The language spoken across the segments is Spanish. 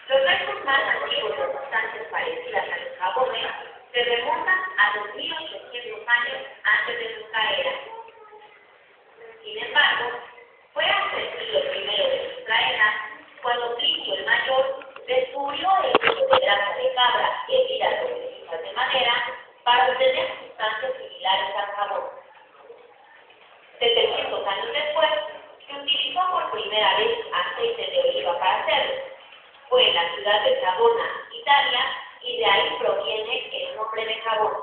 Los restos más antiguos de sustancias parecidas a los jabones se remontan a 2800 años antes de nuestra era. Sin embargo, fue hasta el siglo I de nuestra era cuando Plinio el Mayor descubrió el uso de grasa de cabra hervida con hojas de madera para obtener sustancias similares al jabón. 700 años después, se utilizó por primera vez aceite de oliva para hacerlo. Fue en la ciudad de Savona, Italia, y de ahí proviene el nombre de jabón.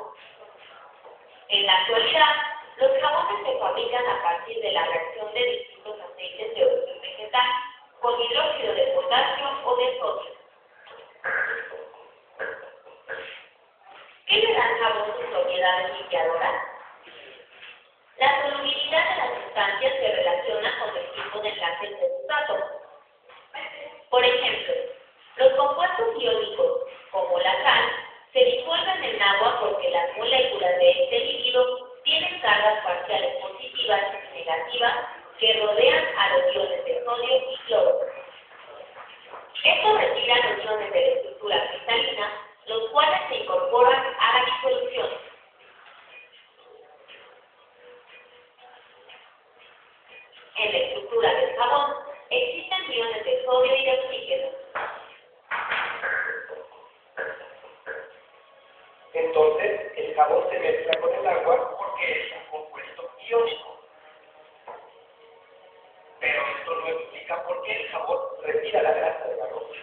En la actualidad, los jabones se fabrican a partir de la reacción de distintos aceites de origen vegetal con hidróxido de potasio o de sodio. ¿Qué le da al jabón sus propiedades limpiadoras? La solubilidad de las sustancias se relaciona con el tipo de enlaces de sus átomos. Por ejemplo, los compuestos iónicos, como la sal, se disuelven en agua porque las moléculas de este líquido tienen cargas parciales positivas y negativas que rodean a los iones de sodio y cloro. Esto retira los iones de la estructura cristalina, los cuales se incorporan a la disolución. En la estructura del jabón existen iones de sodio y de oxígeno. Entonces, el jabón se mezcla con el agua porque es un compuesto iónico. Pero esto no explica por qué el jabón retira la grasa de la ropa.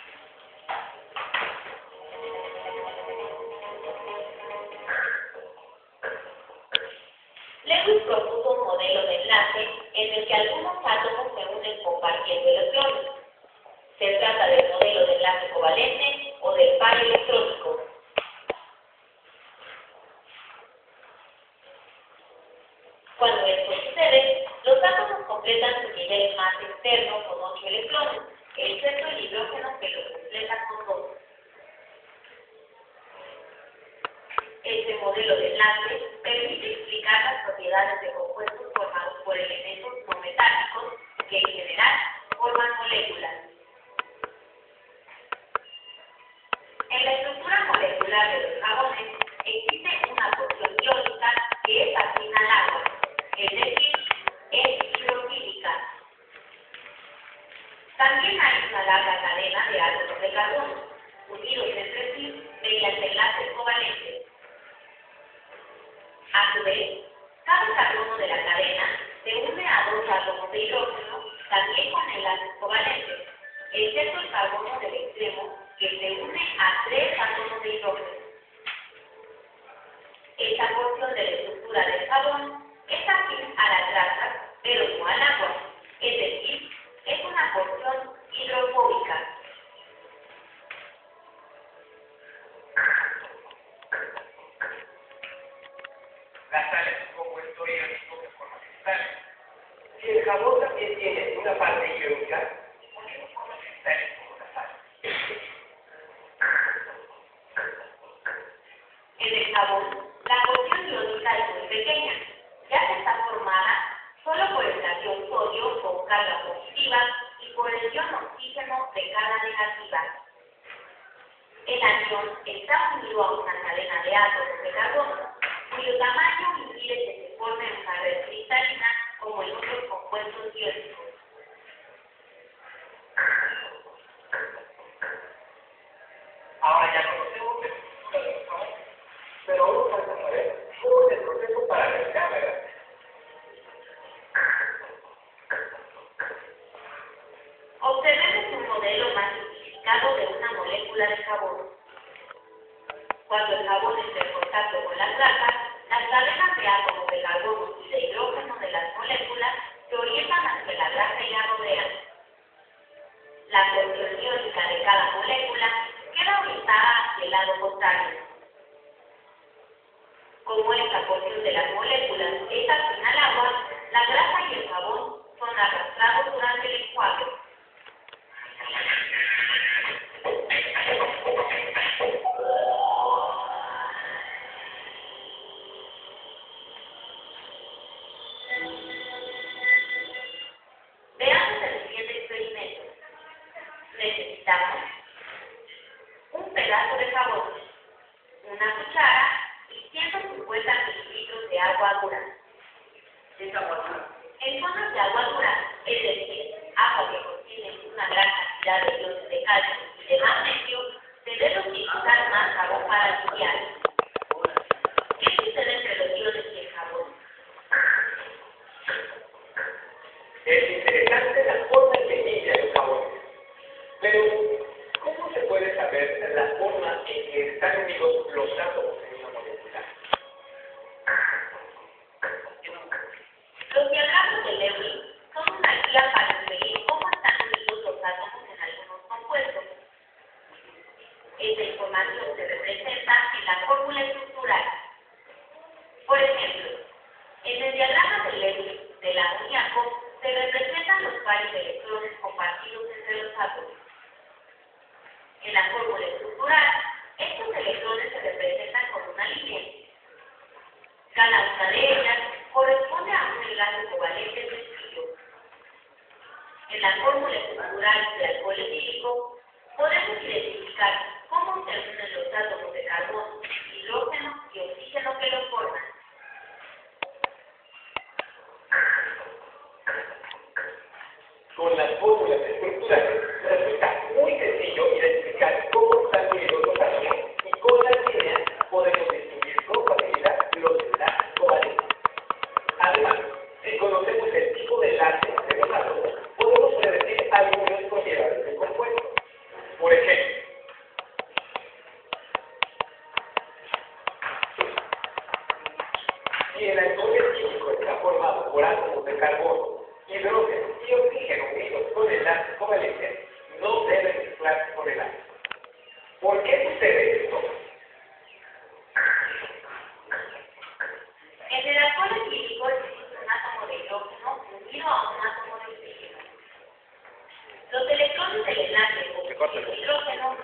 Lewis propuso un modelo de enlace en el que algunos átomos se unen compartiendo electrones. Se trata del modelo de enlace covalente o del par electrónico. Cuando esto sucede, los átomos completan su nivel más externo con 8 electrones, excepto el hidrógeno que lo completa con 2. Este modelo de enlace permite explicar las propiedades de compuestos formados por elementos no metálicos que en general forman moléculas. En la estructura molecular de los jabones existe una porción iónica que es afín al agua, es decir, es hidrofílica. También hay una larga cadena de átomos de carbono, unidos entre sí mediante enlaces covalentes. A su vez, cada carbono de la cadena se une a 2 átomos de hidrógeno, también con enlaces covalentes, excepto el carbono del extremo, que se une a 3 átomos de hidrógeno. Esta porción de la estructura del jabón es afín a las grasas, pero no al agua, es decir, es una porción hidrofóbica. La sal es un compuesto iónico que forma cristales. Si el jabón también tiene una parte iónica, ¿por qué no forma cristales como la sal? En el jabón, la porción iónica es muy pequeña, ya que está formada solo por el cation sodio con carga positiva y por el ion oxígeno de carga negativa. El anión está unido a una cadena de átomos de carbono, cuyo tamaño impide que se forme una red cristalina como en otros compuestos iónicos. Ahora ya conocemos la estructura de los jabones, pero aún falta saber cómo Cuando el jabón entra en contacto con las grasas, las cadenas de átomos de carbono y de hidrógeno de las moléculas se orientan hacia la grasa y la rodean. La porción iónica de cada molécula queda orientada hacia el lado contrario. Como esta porción de las moléculas es afín al agua, la grasa y el jabón son arrastrados durante el enjuague. Veamos el siguiente experimento. Necesitamos un pedazo de jabón, una cuchara y 150 mililitros de agua dura. ¿Qué es agua dura? En zonas de agua dura, es decir, agua que contiene una gran cantidad de iones de calcio y de magnesio, se debe utilizar más jabón para limpiar. ¿Qué sucede entre los iones y el jabón? Es interesante la forma en que limpia los jabones. Pero, ¿cómo se puede saber la forma en que están unidos los átomos en una molécula? Los diagramas de Lewis son una guía para medir cómo están unidos los átomos en algunos compuestos. Esta información se representa en la fórmula estructural. Por ejemplo, en el diagrama de Lewis del amoníaco se representan los pares de electrones compartidos entre los átomos. En la fórmula estructural, estos electrones se representan con una línea. Cada una de ellas corresponde a un enlace covalente sencillo. En la fórmula estructural de alcohol etílico, podemos identificar cómo se unen los átomos de carbono, hidrógeno y oxígeno que lo forman. Con las fórmulas estructurales resulta muy sencillo identificar cómo están unidos los átomos y con las líneas podemos distinguir con facilidad los enlaces covalentes. Además, si conocemos el tipo de enlace de los átomos, podemos predecir algunas propiedades del compuesto. Por ejemplo, si el alcohol etílico está formado por átomos de carbono, hidrógeno y oxígeno unidos con enlaces covalentes, no deben mezclarse con el agua. ¿Por qué sucede esto? En el alcohol etílico existe un átomo de hidrógeno unido a un átomo de oxígeno. Los electrones del enlace oxígeno-hidrógeno